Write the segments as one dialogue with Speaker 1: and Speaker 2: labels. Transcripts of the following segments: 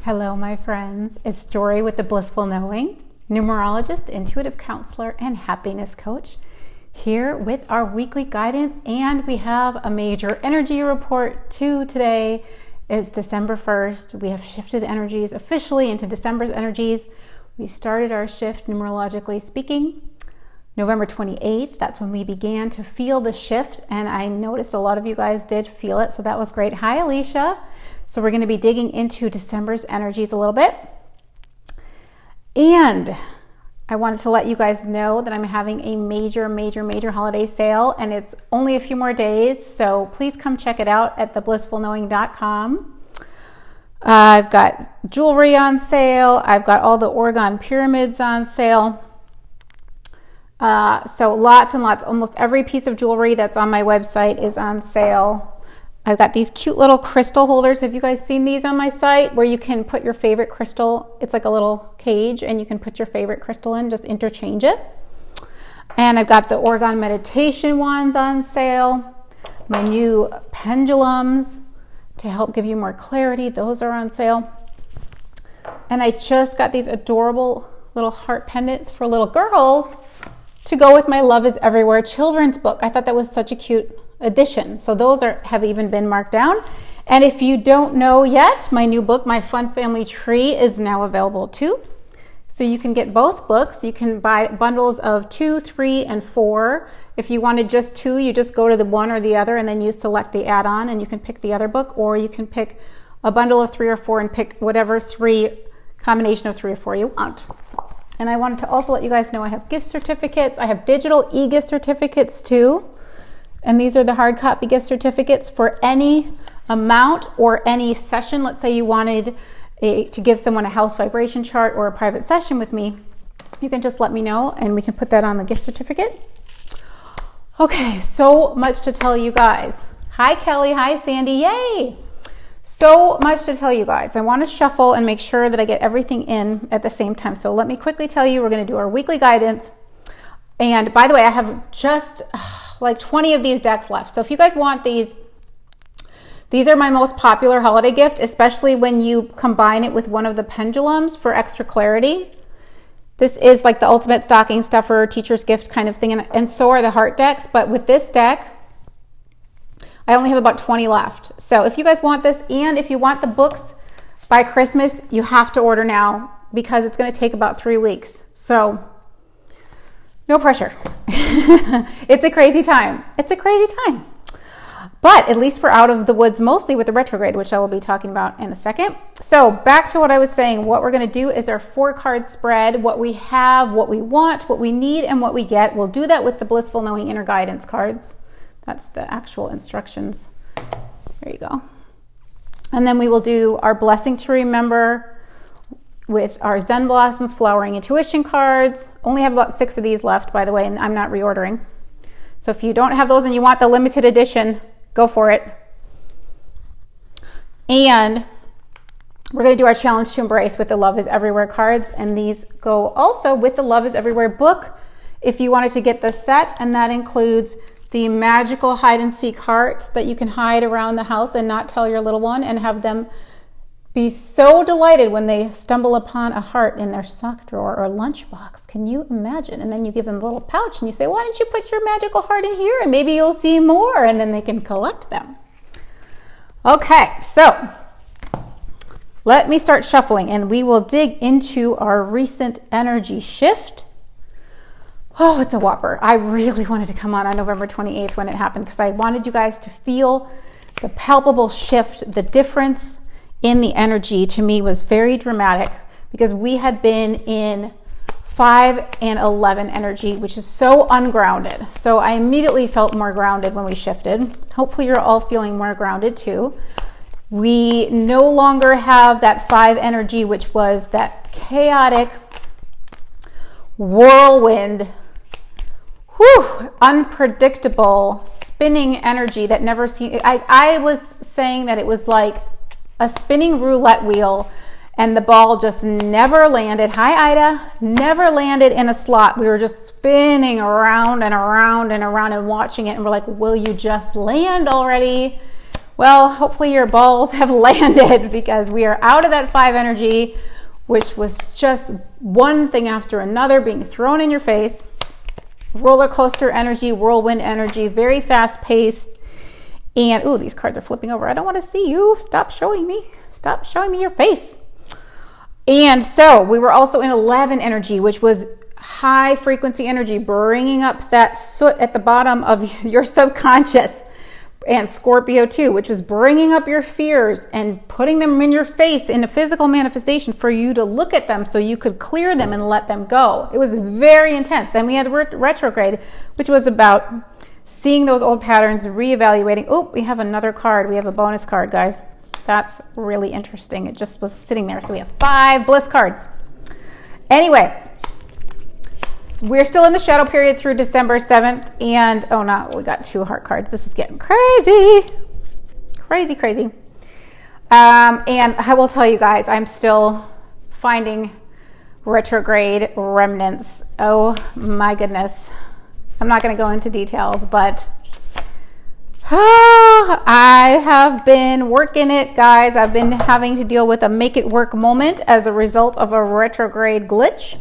Speaker 1: Hello, my friends. It's Jory with the Blissful Knowing, numerologist, intuitive counselor, and happiness coach, here with our weekly guidance. And we have a major energy report too today. It's December 1st. We have shifted energies officially into December's energies. We started our shift, numerologically speaking, November 28th. That's when we began to feel the shift. And I noticed a lot of you guys did feel it. So that was great. Hi, Alicia. So we're going to be digging into December's energies a little bit. And I wanted to let you guys know that I'm having a major holiday sale, and it's only a few more days. So please come check it out at theblissfulknowing.com. I've got jewelry on sale. I've got all the Oregon pyramids on sale. So lots and lots, almost every piece of jewelry that's on my website is on sale. I've got these cute little crystal holders. Have you guys seen these on my site where you can put your favorite crystal? It's like a little cage and you can put your favorite crystal in, just interchange it. And I've got the Oregon meditation wands on sale. My new pendulums to help give you more clarity, those are on sale. And I just got these adorable little heart pendants for little girls to go with my Love is Everywhere children's book. I thought that was such a cute addition. So those have even been marked down. And if you don't know yet, my new book, My Fun Family Tree, is now available too. So you can get both books. You can buy bundles of 2, 3, and 4. If you wanted just 2, you just go to the one or the other and then you select the add-on and you can pick the other book, or you can pick a bundle of 3 or 4 and pick whatever combination of 3 or 4 you want. And I wanted to also let you guys know I have gift certificates. I have digital e-gift certificates too. And these are the hard copy gift certificates for any amount or any session. Let's say you wanted to give someone a house vibration chart or a private session with me. You can just let me know and we can put that on the gift certificate. Okay, so much to tell you guys. Hi, Kelly. Hi, Sandy. Yay! So much to tell you guys. I want to shuffle and make sure that I get everything in at the same time. So let me quickly tell you, we're going to do our weekly guidance. And by the way, I have just like 20 of these decks left. So if you guys want these are my most popular holiday gift, especially when you combine it with one of the pendulums for extra clarity. This is like the ultimate stocking stuffer, teacher's gift kind of thing. And so are the heart decks. But with this deck, I only have about 20 left. So if you guys want this, and if you want the books by Christmas, you have to order now because it's going to take about 3 weeks. So no pressure. It's a crazy time. It's a crazy time. But at least we're out of the woods mostly with the retrograde, which I will be talking about in a second. So back to what I was saying. What we're going to do is our 4-card spread, what we have, what we want, what we need, and what we get. We'll do that with the Blissful Knowing Inner Guidance cards. That's the actual instructions. There you go. And then we will do our blessing to remember with our Zen Blossoms Flowering Intuition cards. Only have about 6 of these left, by the way, and I'm not reordering. So if you don't have those and you want the limited edition, go for it. And we're going to do our challenge to embrace with the Love is Everywhere cards, and these go also with the Love is Everywhere book if you wanted to get the set, and that includes the magical hide and seek hearts that you can hide around the house and not tell your little one, and have them be so delighted when they stumble upon a heart in their sock drawer or lunchbox. Can you imagine? And then you give them a little pouch and you say, why don't you put your magical heart in here and maybe you'll see more, and then they can collect them. Okay, so let me start shuffling and we will dig into our recent energy shift. Oh, it's a whopper. I really wanted to come on November 28th when it happened because I wanted you guys to feel the palpable shift. The difference in the energy to me was very dramatic because we had been in 5 and 11 energy, which is so ungrounded. So I immediately felt more grounded when we shifted. Hopefully you're all feeling more grounded too. We no longer have that 5 energy, which was that chaotic whirlwind, unpredictable spinning energy that never seemed. I was saying that it was like a spinning roulette wheel and the ball just never landed. Hi, Ida. Never landed in a slot. We were just spinning around and around and around and watching it. And we're like, will you just land already? Well, hopefully your balls have landed, because we are out of that 5 energy, which was just one thing after another being thrown in your face. Roller coaster energy, whirlwind energy, very fast paced. And, ooh, these cards are flipping over. I don't want to see you. Stop showing me. Stop showing me your face. And so we were also in 11 energy, which was high frequency energy, bringing up that soot at the bottom of your subconscious. And Scorpio too, which was bringing up your fears and putting them in your face in a physical manifestation for you to look at them so you could clear them and let them go. It was very intense. And we had retrograde, which was about seeing those old patterns, reevaluating. Oh, we have another card. We have a bonus card, guys. That's really interesting. It just was sitting there. So we have 5 bliss cards. Anyway, we're still in the shadow period through December 7th. And, oh no, we got 2 heart cards. This is getting crazy. Crazy. And I will tell you guys, I'm still finding retrograde remnants. Oh my goodness. I'm not going to go into details, but I have been working it, guys. I've been having to deal with a make it work moment as a result of a retrograde glitch.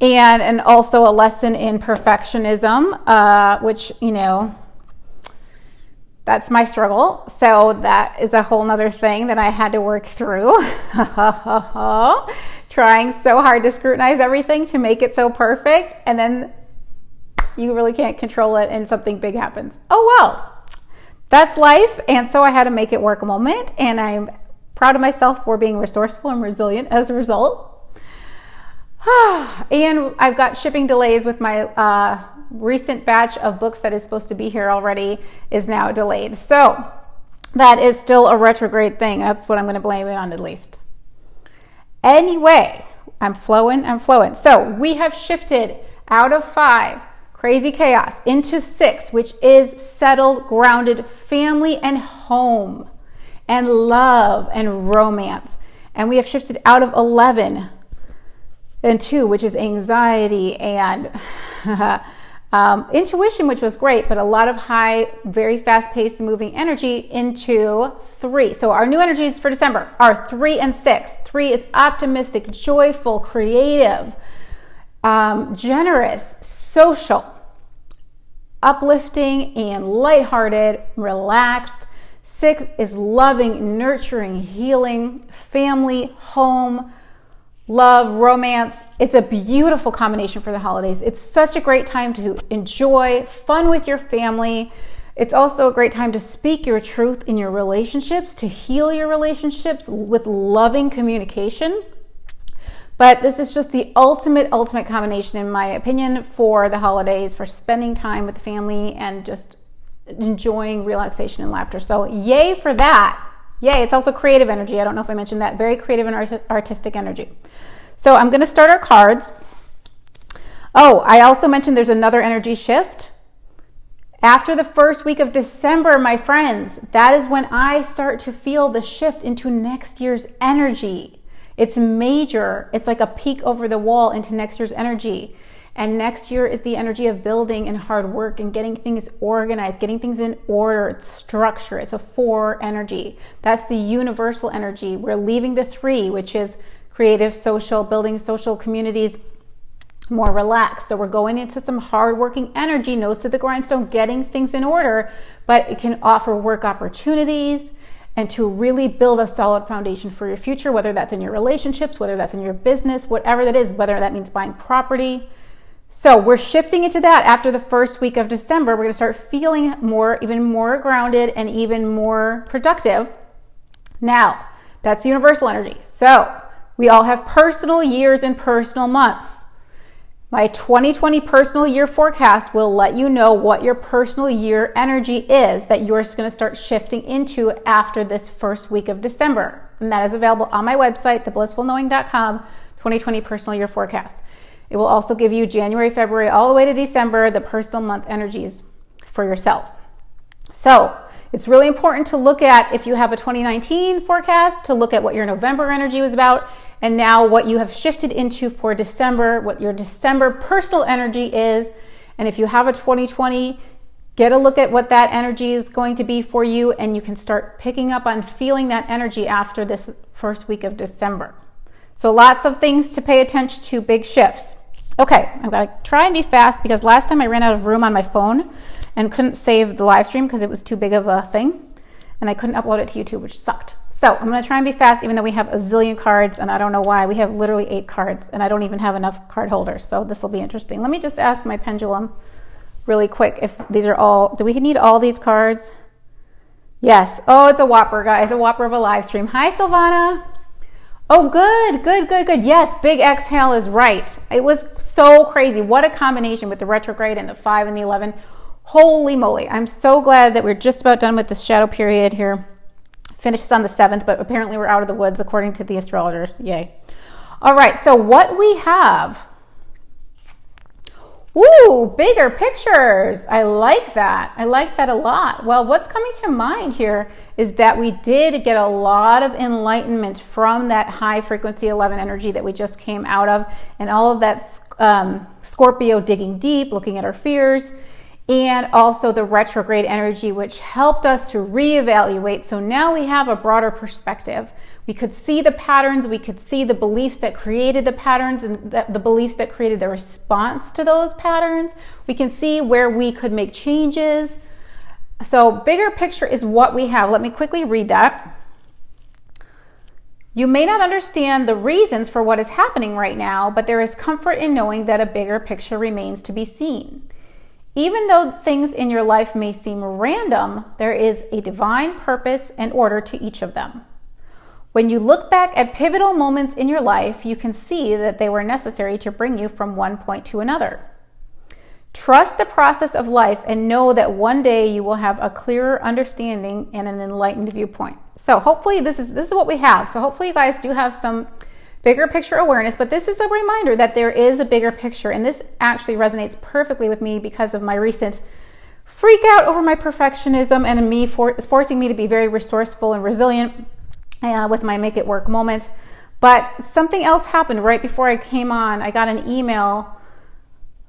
Speaker 1: And also a lesson in perfectionism, which, you know, that's my struggle. So that is a whole nother thing that I had to work through. Trying so hard to scrutinize everything to make it so perfect. And then you really can't control it and something big happens. Oh, well, that's life. And so I had to make it work a moment. And I'm proud of myself for being resourceful and resilient as a result. And I've got shipping delays with my recent batch of books that is supposed to be here already is now delayed. So that is still a retrograde thing. That's what I'm going to blame it on, at least. Anyway, I'm flowing. So we have shifted out of 5, crazy chaos, into 6, which is settled, grounded family and home and love and romance. And we have shifted out of 11 and 2, which is anxiety and intuition, which was great, but a lot of high, very fast-paced moving energy, into 3. So our new energies for December are 3 and 6. 3 is optimistic, joyful, creative, generous, social, uplifting, and lighthearted, relaxed. 6 is loving, nurturing, healing, family, home, love, romance. It's a beautiful combination for the holidays. It's such a great time to enjoy fun with your family. It's also a great time to speak your truth in your relationships, to heal your relationships with loving communication. But this is just the ultimate combination, in my opinion, for the holidays, for spending time with the family and just enjoying relaxation and laughter. So yay for that. Yay, it's also creative energy. I don't know if I mentioned that. Very creative and artistic energy. So I'm going to start our cards. Oh, I also mentioned there's another energy shift. After the first week of December, my friends, that is when I start to feel the shift into next year's energy. It's major. It's like a peek over the wall into next year's energy. And next year is the energy of building and hard work and getting things organized, getting things in order. It's structure. It's a 4 energy. That's the universal energy. We're leaving the 3, which is creative, social, building social communities, more relaxed. So we're going into some hardworking energy, nose to the grindstone, getting things in order, but it can offer work opportunities and to really build a solid foundation for your future, whether that's in your relationships, whether that's in your business, whatever that is, whether that means buying property. So we're shifting into that after the first week of December. We're going to start feeling even more grounded and even more productive. Now, that's the universal energy. So we all have personal years and personal months. My 2020 personal year forecast will let you know what your personal year energy is that you're going to start shifting into after this first week of December. And that is available on my website, theblissfulknowing.com, 2020 personal year forecast. It will also give you January, February, all the way to December, the personal month energies for yourself. So it's really important to look at, if you have a 2019 forecast, to look at what your November energy was about, and now what you have shifted into for December, what your December personal energy is. And if you have a 2020 Get a look at what that energy is going to be for you, and you can start picking up on feeling that energy after this first week of December. So lots of things to pay attention to, big shifts. Okay, I'm going to try and be fast because last time I ran out of room on my phone and couldn't save the live stream because it was too big of a thing, and I couldn't upload it to YouTube, which sucked. So I'm going to try and be fast, even though we have a zillion cards, and I don't know why. We have literally 8 cards, and I don't even have enough card holders, so this will be interesting. Let me just ask my pendulum really quick if these are all, do we need all these cards? Yes. Oh, it's a whopper, guys, a whopper of a live stream. Hi, Silvana. Oh, good. Yes, big exhale is right. It was so crazy. What a combination with the retrograde and the 5 and the 11. Holy moly. I'm so glad that we're just about done with this shadow period here. Finishes on the 7th, but apparently we're out of the woods according to the astrologers. Yay. All right, so what we have. Ooh, bigger pictures. I like that. I like that a lot. Well, what's coming to mind here is that we did get a lot of enlightenment from that high frequency 11 energy that we just came out of, and all of that Scorpio digging deep, looking at our fears, and also the retrograde energy, which helped us to reevaluate. So now we have a broader perspective. We could see the patterns, we could see the beliefs that created the patterns and the beliefs that created the response to those patterns. We can see where we could make changes. So bigger picture is what we have. Let me quickly read that. You may not understand the reasons for what is happening right now, but there is comfort in knowing that a bigger picture remains to be seen. Even though things in your life may seem random, there is a divine purpose and order to each of them. When you look back at pivotal moments in your life, you can see that they were necessary to bring you from one point to another. Trust the process of life and know that one day you will have a clearer understanding and an enlightened viewpoint. So hopefully this is what we have. So hopefully you guys do have some bigger picture awareness, but this is a reminder that there is a bigger picture, and this actually resonates perfectly with me because of my recent freak out over my perfectionism and me forcing me to be very resourceful and resilient with my make it work moment. But something else happened right before I came on. I got an email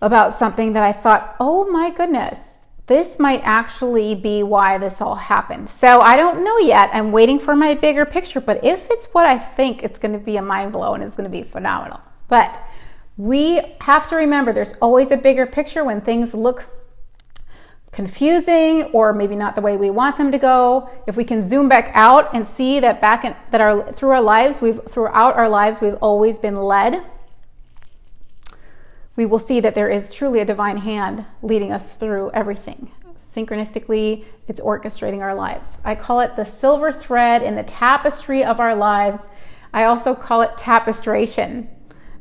Speaker 1: about something that I thought, oh my goodness, this might actually be why this all happened. So I don't know yet. I'm waiting for my bigger picture, but if it's what I think, it's going to be a mind blow and it's going to be phenomenal. But we have to remember there's always a bigger picture when things look confusing or maybe not the way we want them to go. If we can zoom back out and see that throughout our lives we've always been led, we will see that there is truly a divine hand leading us through everything. Synchronistically, it's orchestrating our lives. I call it the silver thread in the tapestry of our lives. I also call it tapestration.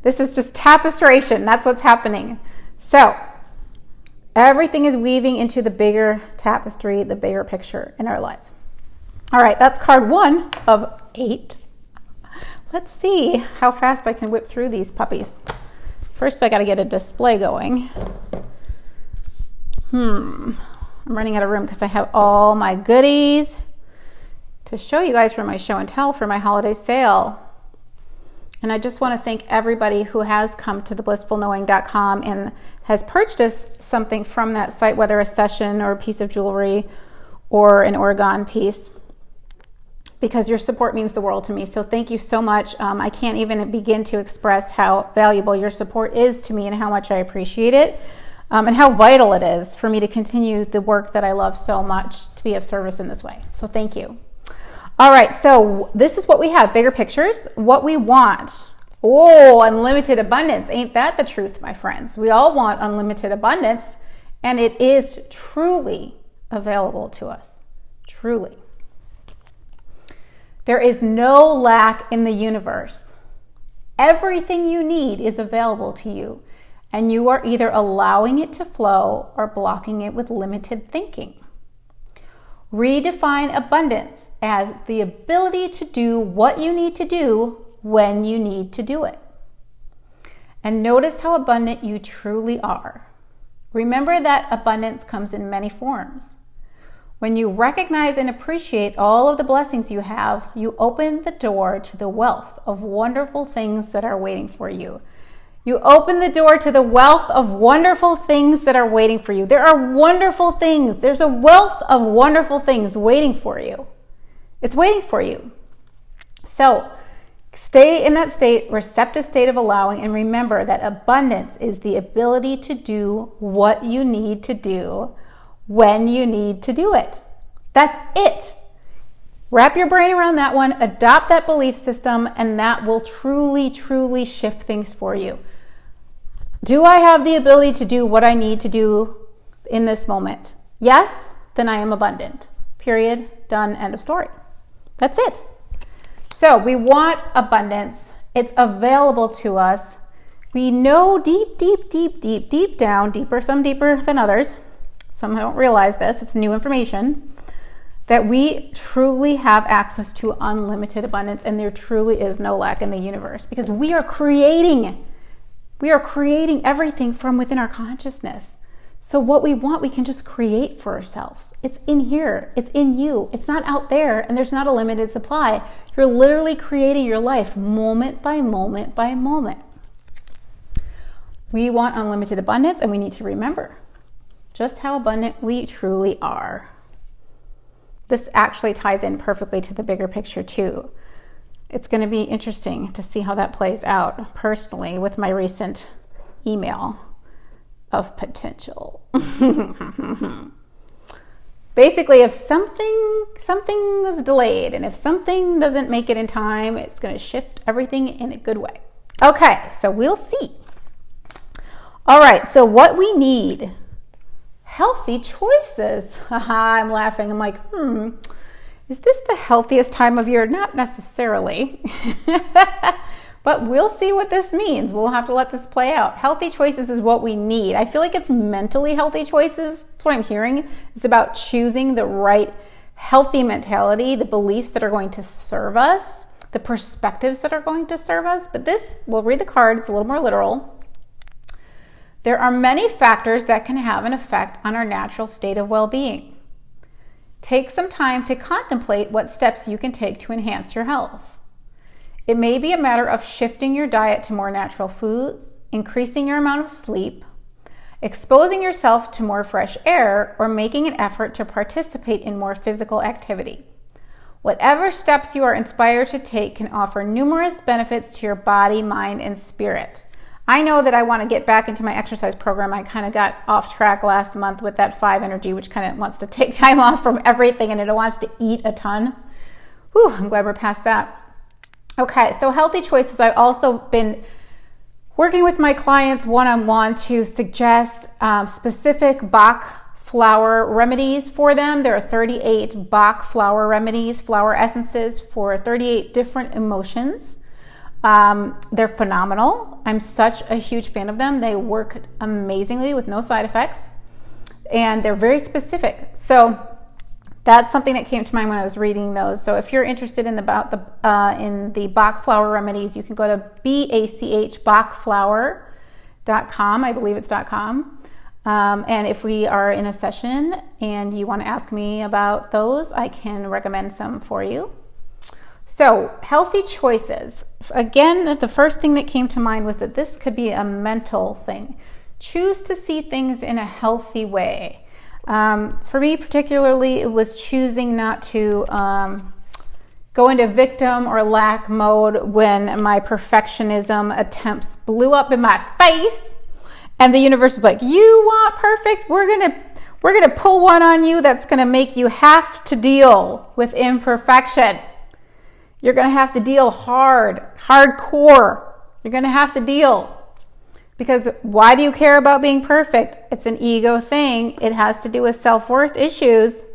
Speaker 1: This is just tapestration. That's what's happening. So everything is weaving into the bigger tapestry, the bigger picture in our lives. All right, that's card 1 of 8. Let's see how fast I can whip through these puppies. First, I got to get a display going. I'm running out of room because I have all my goodies to show you guys for my show and tell for my holiday sale. And I just want to thank everybody who has come to theblissfulknowing.com and has purchased something from that site, whether a session or a piece of jewelry or an orgone piece, because your support means the world to me. So thank you so much. I can't even begin to express how valuable your support is to me and how much I appreciate it, and how vital it is for me to continue the work that I love so much to be of service in this way. So thank you. All right, so this is what we have, bigger pictures, what we want. Oh, unlimited abundance. Ain't that the truth, my friends? We all want unlimited abundance, and it is truly available to us, truly. There is no lack in the universe. Everything you need is available to you, and you are either allowing it to flow or blocking it with limited thinking. Redefine abundance as the ability to do what you need to do when you need to do it. And notice how abundant you truly are. Remember that abundance comes in many forms. When you recognize and appreciate all of the blessings you have, you open the door to the wealth of wonderful things that are waiting for you. You open the door to the wealth of wonderful things that are waiting for you. There are wonderful things. There's a wealth of wonderful things waiting for you. It's waiting for you. So stay in that state, receptive state of allowing, and remember that abundance is the ability to do what you need to do when you need to do it. That's it. Wrap your brain around that one, adopt that belief system, and that will truly, truly shift things for you. Do I have the ability to do what I need to do in this moment? Yes, then I am abundant. Period. Done. End of story. That's it. So we want abundance. It's available to us. We know deep down, some deeper than others. Some don't realize this. It's new information. That we truly have access to unlimited abundance, and there truly is no lack in the universe, because we are creating everything from within our consciousness. So what we want, we can just create for ourselves. It's in here. It's in you. It's not out there, and there's not a limited supply. You're literally creating your life moment by moment by moment. We want unlimited abundance, and we need to remember just how abundant we truly are. This actually ties in perfectly to the bigger picture too. It's going to be interesting to see how that plays out personally with my recent email of potential. Basically, if something is delayed, and if something doesn't make it in time, it's going to shift everything in a good way. Okay, so we'll see. All right, so what we need: healthy choices. I'm laughing. I'm like, is this the healthiest time of year? Not necessarily. But we'll see what this means. We'll have to let this play out. Healthy choices is what we need. I feel like it's mentally healthy choices. That's what I'm hearing. It's about choosing the right healthy mentality, the beliefs that are going to serve us, the perspectives that are going to serve us. But this, we'll read the card. It's a little more literal. There are many factors that can have an effect on our natural state of well-being. Take some time to contemplate what steps you can take to enhance your health. It may be a matter of shifting your diet to more natural foods, increasing your amount of sleep, exposing yourself to more fresh air, or making an effort to participate in more physical activity. Whatever steps you are inspired to take can offer numerous benefits to your body, mind, and spirit. I know that I want to get back into my exercise program. I kind of got off track last month with that 5 energy, which kind of wants to take time off from everything, and it wants to eat a ton. Whew, I'm glad we're past that. Okay, so healthy choices. I've also been working with my clients one-on-one to suggest specific Bach flower remedies for them. There are 38 Bach flower remedies, flower essences for 38 different emotions. They're phenomenal. I'm such a huge fan of them. They work amazingly with no side effects, and they're very specific. So that's something that came to mind when I was reading those. So if you're interested in the Bach flower remedies, you can go to bachbachflower.com. I believe it's .com. And if we are in a session and you want to ask me about those, I can recommend some for you. So, healthy choices. Again, the first thing that came to mind was that this could be a mental thing. Choose to see things in a healthy way. For me particularly, it was choosing not to go into victim or lack mode when my perfectionism attempts blew up in my face, and the universe is like, you want perfect? We're gonna pull one on you that's gonna make you have to deal with imperfection. You're going to have to deal hardcore. You're going to have to deal. Because why do you care about being perfect? It's an ego thing. It has to do with self-worth issues.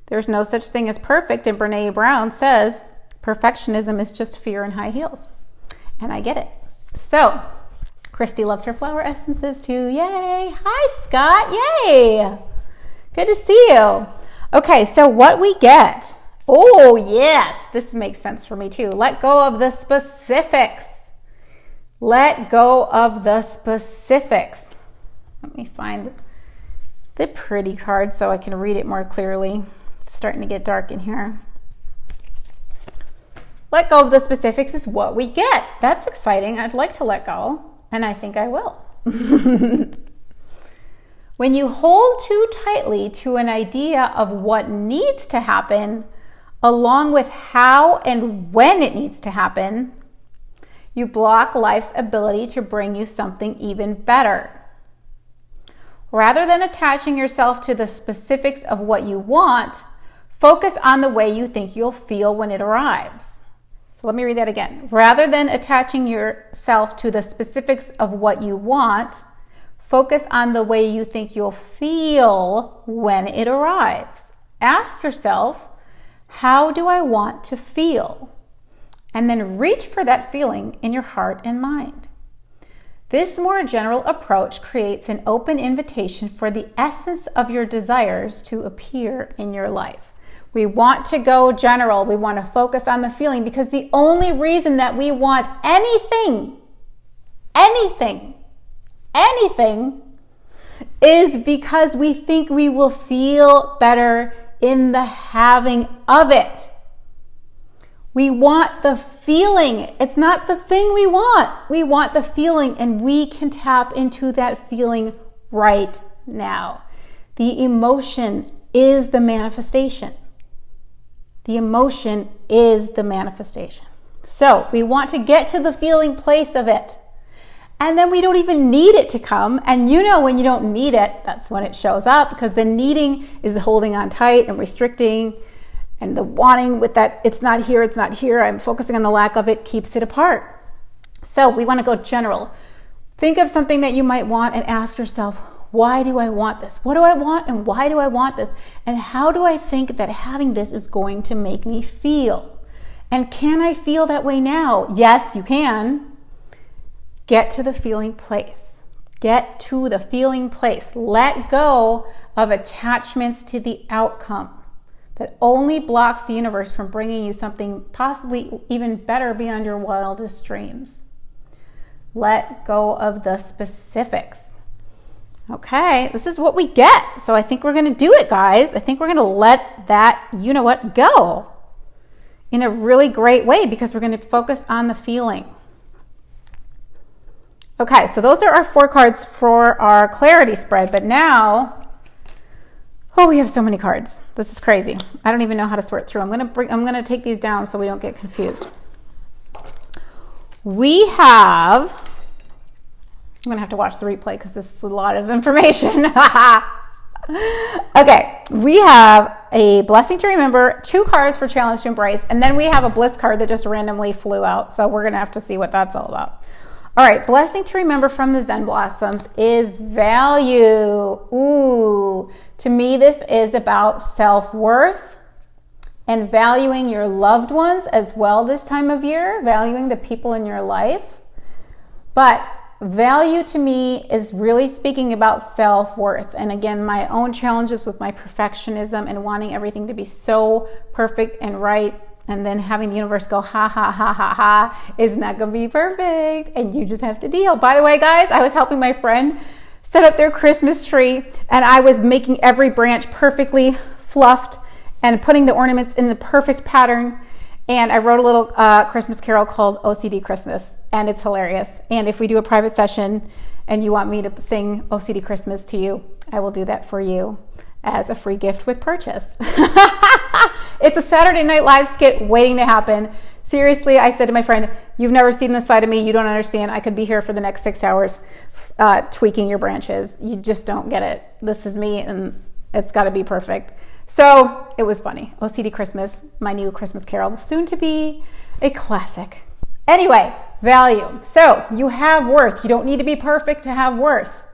Speaker 1: There's no such thing as perfect. And Brene Brown says perfectionism is just fear in high heels. And I get it. So, Christy loves her flower essences too. Yay. Hi, Scott. Yay. Good to see you. Okay, so what we get. Oh, yes, this makes sense for me too. Let go of the specifics. Let go of the specifics. Let me find the pretty card so I can read it more clearly. It's starting to get dark in here. Let go of the specifics is what we get. That's exciting. I'd like to let go. and I think I will. When you hold too tightly to an idea of what needs to happen, along with how and when it needs to happen, you block life's ability to bring you something even better. Rather than attaching yourself to the specifics of what you want, focus on the way you think you'll feel when it arrives. So let me read that again. Rather than attaching yourself to the specifics of what you want, focus on the way you think you'll feel when it arrives. Ask yourself, how do I want to feel? And then reach for that feeling in your heart and mind. This more general approach creates an open invitation for the essence of your desires to appear in your life. We want to go general. We want to focus on the feeling because the only reason that we want anything is because we think we will feel better in the having of it. We want the feeling. It's not the thing we want. We want the feeling, and we can tap into that feeling right now. The emotion is the manifestation. The emotion is the manifestation. So we want to get to the feeling place of it. And then we don't even need it to come. And you know when you don't need it, that's when it shows up, because the needing is the holding on tight and restricting. And the wanting with that, it's not here, I'm focusing on the lack of it, keeps it apart. So we want to go general. Think of something that you might want and ask yourself, why do I want this? What do I want and why do I want this? And how do I think that having this is going to make me feel? And can I feel that way now? Yes, you can. Get to the feeling place. Get to the feeling place. Let go of attachments to the outcome that only blocks the universe from bringing you something possibly even better beyond your wildest dreams. Let go of the specifics. Okay, this is what we get. So I think we're going to do it, guys. I think we're going to let that, you know what, go in a really great way because we're going to focus on the feeling. Okay, so those are our 4 cards for our clarity spread. But now, we have so many cards. This is crazy. I don't even know how to sort through. I'm going to take these down so we don't get confused. We have, I'm going to have to watch the replay because this is a lot of information. Okay, we have a blessing to remember, 2 cards for challenge to embrace, and then we have a bliss card that just randomly flew out. So we're going to have to see what that's all about. All right, blessing to remember from the Zen Blossoms is value. Ooh, to me, this is about self-worth and valuing your loved ones as well this time of year, valuing the people in your life. But value to me is really speaking about self-worth. And again, my own challenges with my perfectionism and wanting everything to be so perfect and right, and then having the universe go, ha, ha, ha, ha, ha, is not going to be perfect. And you just have to deal. By the way, guys, I was helping my friend set up their Christmas tree, and I was making every branch perfectly fluffed and putting the ornaments in the perfect pattern. And I wrote a little Christmas carol called OCD Christmas, and it's hilarious. And if we do a private session and you want me to sing OCD Christmas to you, I will do that for you as a free gift with purchase. It's a Saturday Night Live skit waiting to happen. Seriously, I said to my friend, you've never seen this side of me. You don't understand. I could be here for the next 6 hours tweaking your branches. You just don't get it. This is me, and it's got to be perfect. So it was funny. OCD Christmas, my new Christmas carol, soon to be a classic. Anyway, value. So you have worth. You don't need to be perfect to have worth.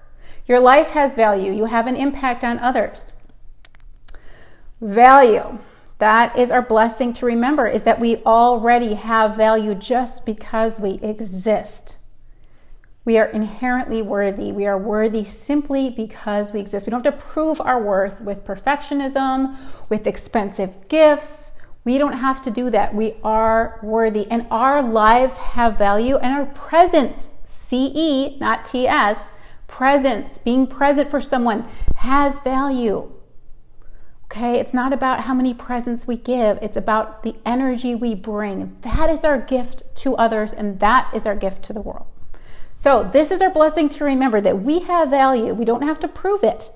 Speaker 1: Your life has value. You have an impact on others. Value. That is our blessing to remember, is that we already have value just because we exist. We are inherently worthy. We are worthy simply because we exist. We don't have to prove our worth with perfectionism, with expensive gifts. We don't have to do that. We are worthy, and our lives have value, and our presence, CE, not TS, presence, being present for someone has value. Okay, it's not about how many presents we give. It's about the energy we bring. That is our gift to others, and that is our gift to the world. So this is our blessing to remember that we have value. We don't have to prove it.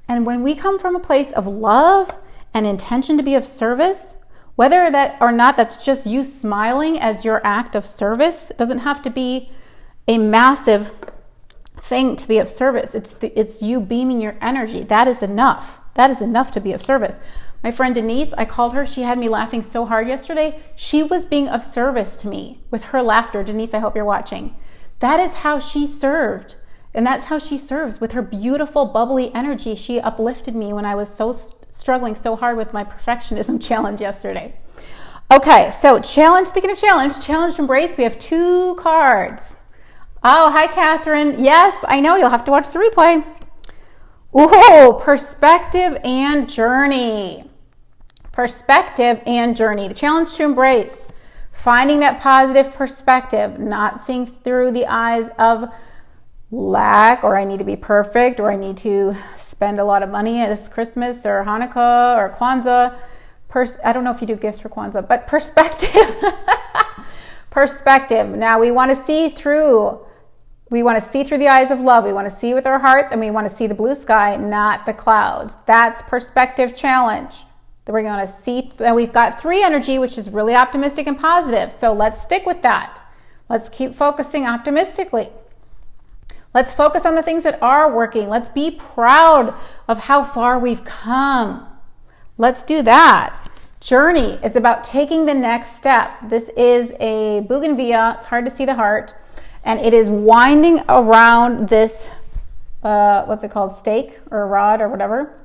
Speaker 1: And when we come from a place of love and intention to be of service, whether that or not that's just you smiling as your act of service, it doesn't have to be a massive thing to be of service. It's you beaming your energy. That is enough. That is enough to be of service. My friend Denise, I called her. She had me laughing so hard yesterday. She was being of service to me with her laughter. Denise, I hope you're watching. That is how she served. And that's how she serves, with her beautiful, bubbly energy. She uplifted me when I was struggling so hard with my perfectionism challenge yesterday. Okay, so challenge, speaking of challenge embrace, we have 2 cards. Oh, hi, Catherine. Yes, I know, you'll have to watch the replay. Ooh, perspective and journey. Perspective and journey. The challenge to embrace. Finding that positive perspective, not seeing through the eyes of lack, or I need to be perfect, or I need to spend a lot of money this Christmas or Hanukkah or Kwanzaa. I don't know if you do gifts for Kwanzaa, but perspective. Perspective. Now we want to see through. We want to see through the eyes of love. We want to see with our hearts, and we want to see the blue sky, not the clouds. That's perspective challenge. We're going to see, and we've got 3 energy, which is really optimistic and positive. So let's stick with that. Let's keep focusing optimistically. Let's focus on the things that are working. Let's be proud of how far we've come. Let's do that. Journey is about taking the next step. This is a bougainvillea. It's hard to see the heart. And it is winding around this, what's it called, stake or rod or whatever.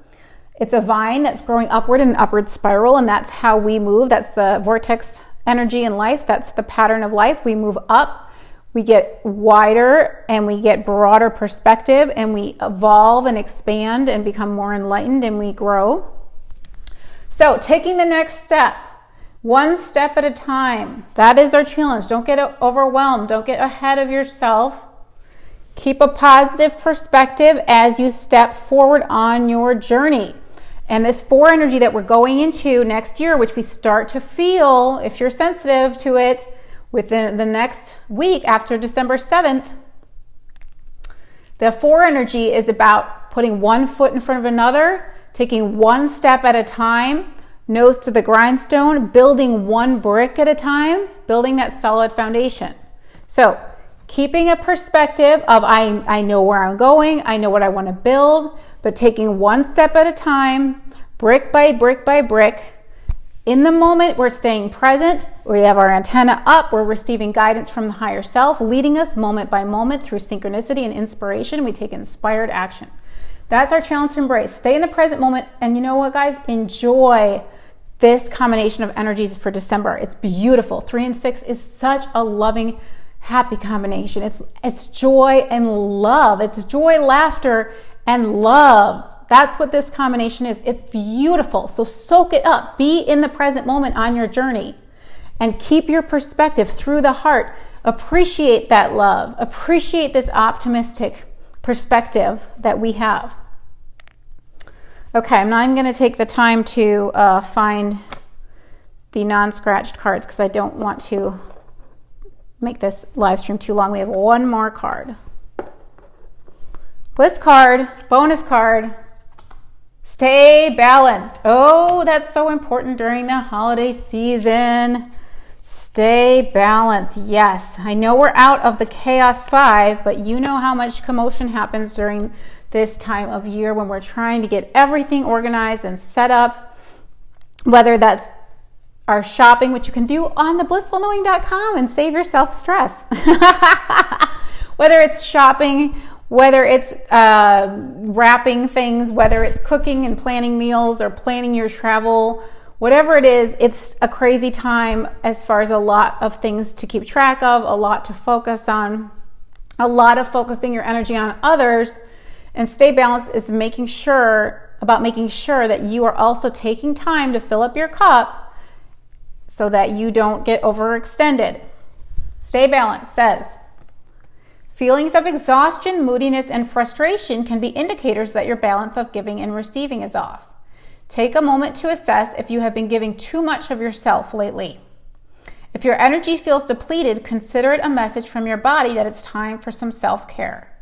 Speaker 1: It's a vine that's growing upward in an upward spiral, and that's how we move. That's the vortex energy in life. That's the pattern of life. We move up, we get wider, and we get broader perspective, and we evolve and expand and become more enlightened, and we grow. So taking the next step, 1 step at a time. That is our challenge. Don't get overwhelmed. Don't get ahead of yourself. Keep a positive perspective as you step forward on your journey. And this 4 energy that we're going into next year, which we start to feel, if you're sensitive to it, within the next week after December 7th, the 4 energy is about putting 1 foot in front of another, taking 1 step at a time, nose to the grindstone, building 1 brick at a time, building that solid foundation. So keeping a perspective of I know where I'm going, I know what I want to build, but taking 1 step at a time, brick by brick by brick. In the moment, we're staying present. We have our antenna up. We're receiving guidance from the higher self, leading us moment by moment through synchronicity and inspiration. We take inspired action. That's our challenge to embrace. Stay in the present moment. And you know what, guys? Enjoy this combination of energies for December. It's beautiful. 3 and 6 is such a loving, happy combination. It's joy and love. It's joy, laughter, and love. That's what this combination is. It's beautiful. So soak it up. Be in the present moment on your journey and keep your perspective through the heart. Appreciate that love. Appreciate this optimistic perspective that we have. Okay, now I'm going to take the time to find the non-scratched cards because I don't want to make this live stream too long. We have 1 more card. Bliss card, bonus card. Stay balanced. Oh, that's so important during the holiday season. Stay balanced. Yes, I know we're out of the Chaos 5, but you know how much commotion happens during this time of year when we're trying to get everything organized and set up, whether that's our shopping, which you can do on the blissfulknowing.com and save yourself stress. Whether it's shopping, whether it's wrapping things, whether it's cooking and planning meals or planning your travel, whatever it is, it's a crazy time as far as a lot of things to keep track of, a lot to focus on, a lot of focusing your energy on others. And stay balanced is making sure that you are also taking time to fill up your cup so that you don't get overextended. Stay balanced says, feelings of exhaustion, moodiness, and frustration can be indicators that your balance of giving and receiving is off. Take a moment to assess if you have been giving too much of yourself lately. If your energy feels depleted, consider it a message from your body that it's time for some self-care.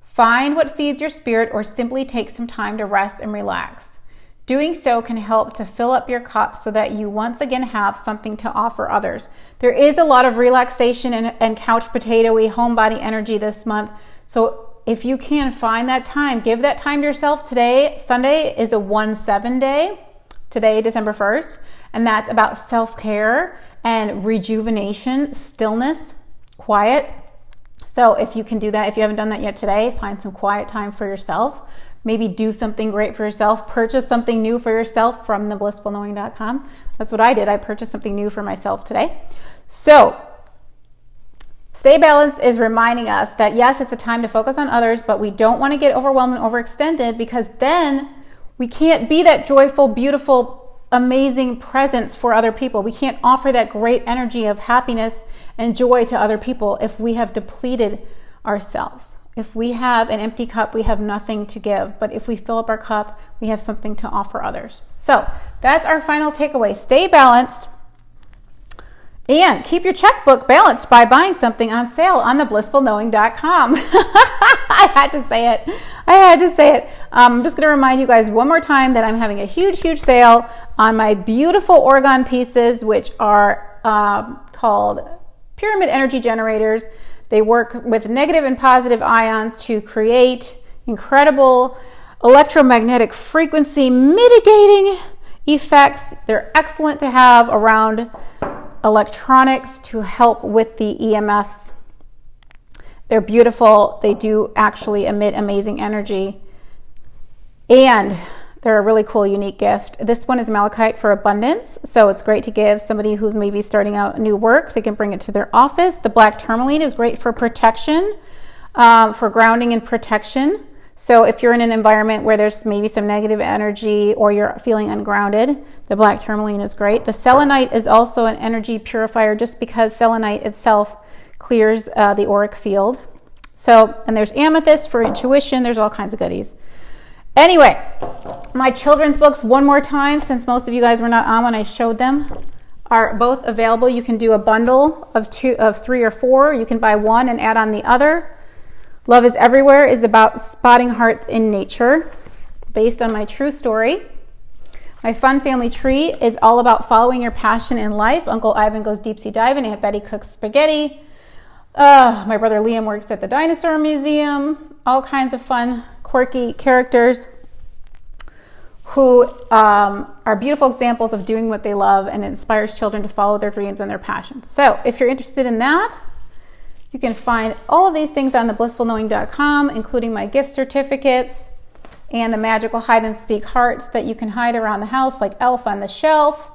Speaker 1: Find what feeds your spirit or simply take some time to rest and relax. Doing so can help to fill up your cup so that you once again have something to offer others. There is a lot of relaxation and couch potato-y homebody energy this month. So if you can find that time, give that time to yourself. Today, Sunday, is a 1/7 day. Today, December 1st. And that's about self-care and rejuvenation, stillness, quiet. So if you can do that, if you haven't done that yet today, find some quiet time for yourself. Maybe do something great for yourself. Purchase something new for yourself from theblissfulknowing.com. That's what I did. I purchased something new for myself today. So Stay Balanced is reminding us that yes, it's a time to focus on others, but we don't want to get overwhelmed and overextended, because then we can't be that joyful, beautiful, amazing presence for other people. We can't offer that great energy of happiness and joy to other people if we have depleted ourselves. If we have an empty cup, we have nothing to give. But if we fill up our cup, we have something to offer others. So that's our final takeaway. Stay balanced and keep your checkbook balanced by buying something on sale on theblissfulknowing.com. I had to say it. I'm just going to remind you guys one more time that I'm having a huge sale on my beautiful Orgone pieces, which are called Pyramid Energy Generators. They work with negative and positive ions to create incredible electromagnetic frequency mitigating effects. They're excellent to have around electronics to help with the EMFs. They're beautiful. They do actually emit amazing energy. And they're a really cool, unique gift. This one is malachite for abundance, so it's great to give somebody who's maybe starting out new work. They can bring it to their office. The black tourmaline is great for protection, for grounding and protection. So if you're in an environment where there's maybe some negative energy or you're feeling ungrounded, the black tourmaline is great. The selenite is also an energy purifier, just because selenite itself clears the auric field. So, and there's amethyst for intuition. There's all kinds of goodies. Anyway, my children's books, one more time, since most of you guys were not on when I showed them, are both available. You can do a bundle of 3 or 4. You can buy one and add on the other. Love is Everywhere is about spotting hearts in nature, based on my true story. My Fun Family Tree is all about following your passion in life. Uncle Ivan goes deep sea diving. Aunt Betty cooks spaghetti. My brother Liam works at the Dinosaur Museum. All kinds of fun, quirky characters who are beautiful examples of doing what they love, and inspires children to follow their dreams and their passions. So if you're interested in that, you can find all of these things on theblissfulknowing.com, including my gift certificates and the magical hide and seek hearts that you can hide around the house like Elf on the Shelf.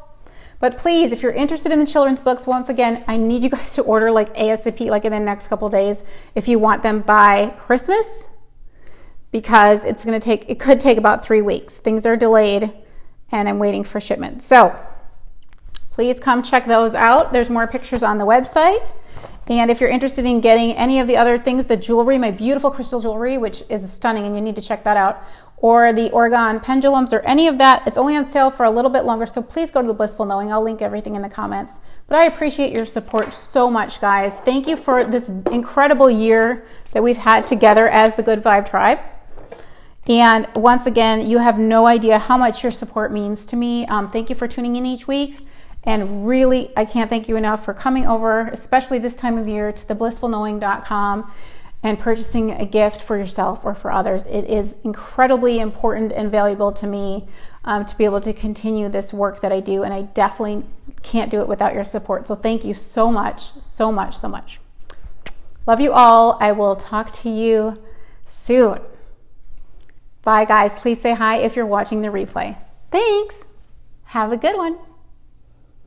Speaker 1: But please, if you're interested in the children's books, once again, I need you guys to order like ASAP, like in the next couple days, if you want them by Christmas, because it could take about 3 weeks. Things are delayed and I'm waiting for shipment. So please come check those out. There's more pictures on the website. And if you're interested in getting any of the other things, the jewelry, my beautiful crystal jewelry, which is stunning and you need to check that out, or the Orgone pendulums or any of that, it's only on sale for a little bit longer. So please go to the Blissful Knowing. I'll link everything in the comments. But I appreciate your support so much, guys. Thank you for this incredible year that we've had together as the Good Vibe Tribe. And once again, you have no idea how much your support means to me. Thank you for tuning in each week. And really, I can't thank you enough for coming over, especially this time of year, to theblissfulknowing.com and purchasing a gift for yourself or for others. It is incredibly important and valuable to me to be able to continue this work that I do, and I definitely can't do it without your support. So thank you so much, so much, so much. Love you all. I will talk to you soon. Bye, guys. Please say hi if you're watching the replay. Thanks. Have a good one.